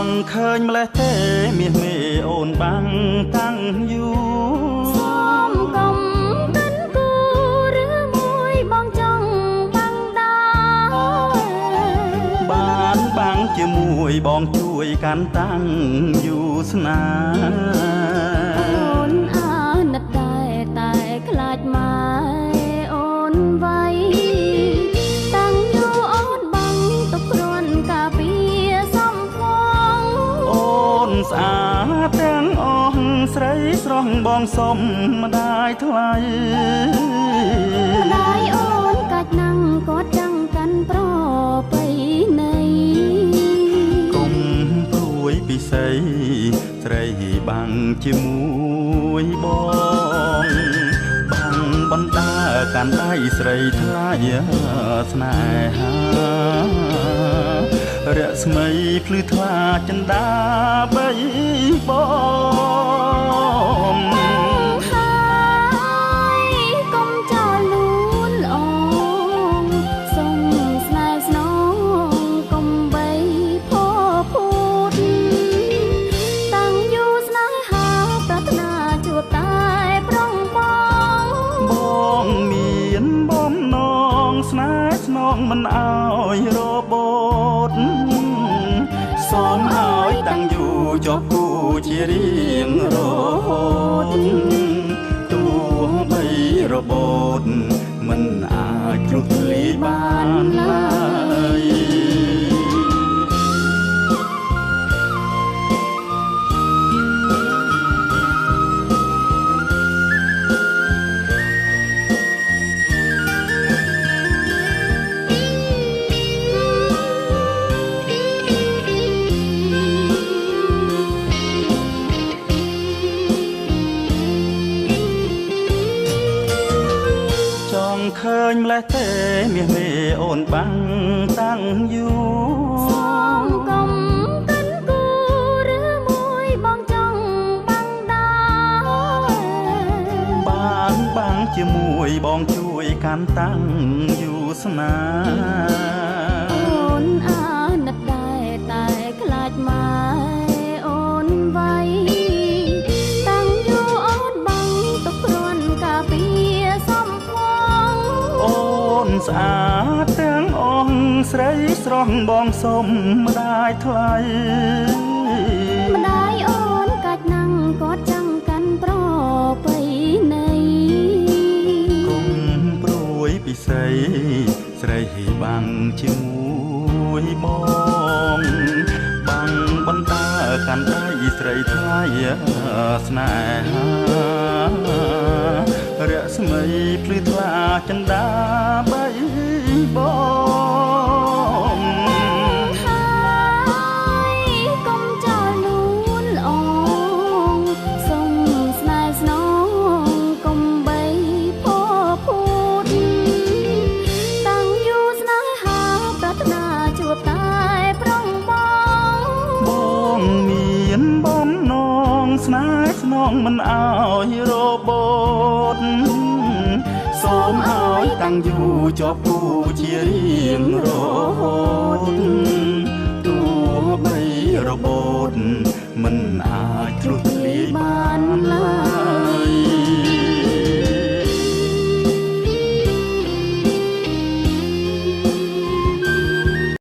ង់ឃើញម្លេះទេមាសមេអូនបាំងតាំងយូរសូមកុំកិនគូឬមួយបងចង់បាំងដាបានបាំងជាមួយបងជួយកាន់តាំងយូរស្នាអូនអាណិតតែខ្លាចម៉ែអូនໄວតាំងយូរអូនបាំងទុកគ្រាន់ការពារសំផងអូនស្អាតទាំងអស់ស្រីស្រស់បងសុំម្ដាយថ្លៃម្ដាយអូនកាច់ណាំងគាត់ចង់កាន់ប្រពៃណីកុំព្រួយពិសីស្រីបាំងជាមួយបងបាំងបណ្ដាកាន់ដៃស្រីថ្លៃស្នេហារស្មីភ្លឺថ្លាចិន្តាបីបងហើយកុំចោលលួនល្អសុំស្នេហ៍ស្នងកុំបីផពូតតាំងយូរស្នេហាប្រាថ្នាជួបតែប្រុងបងមានបំណងស្នេហ៍ស្នងមិនអើយរបូតសូមឲ្យតាំងយូរជាប់គូជារៀងរហូតទោះបីរបូតមិនអាចជ្រុះធ្លាយបានឡើយឃើញម្លេះទេមាសមេអូនបាំងតាំងយូរសូមកុំកិនគូឬមួយបងចង់បាំងដាបានបាំងជាមួយបងជួយកាន់តាំងយូរស្នាអូនអាណិតតែខ្លាចម៉ែអូនໄວតាំងយូរអូនបាំងទុកគ្រាន់ការពារសំផងអូនស្អាតទាំងអស់ស្រីស្រស់បងសុំម្ដាយថ្លៃម្ដាយអូនកាច់ណាំងគាត់ចង់កាន់ប្រពៃណីកុំព្រួយពិសីស្រីបាំងជាមួយបងបាំងបណ្ដាកាន់ដៃស្រីថ្លៃស្នេហារស្មីភ្លឺថ្លាចិន្តាបីបងហើយកុំចោលលួនល្អសុំស្នេហ៍ស្នងកុំបីផពូតតាំងយូរស្នេហាប្រាថ្នាជួបតែប្រុងបងមានបំណងស្នេហ៍ស្នងមិនអើយរបូតសូមឲ្យតាំងយូរជាប់គូជារៀងរហូតទោះបីរបូតមិនអាចជ្រុះធ្លាយបានឡើយ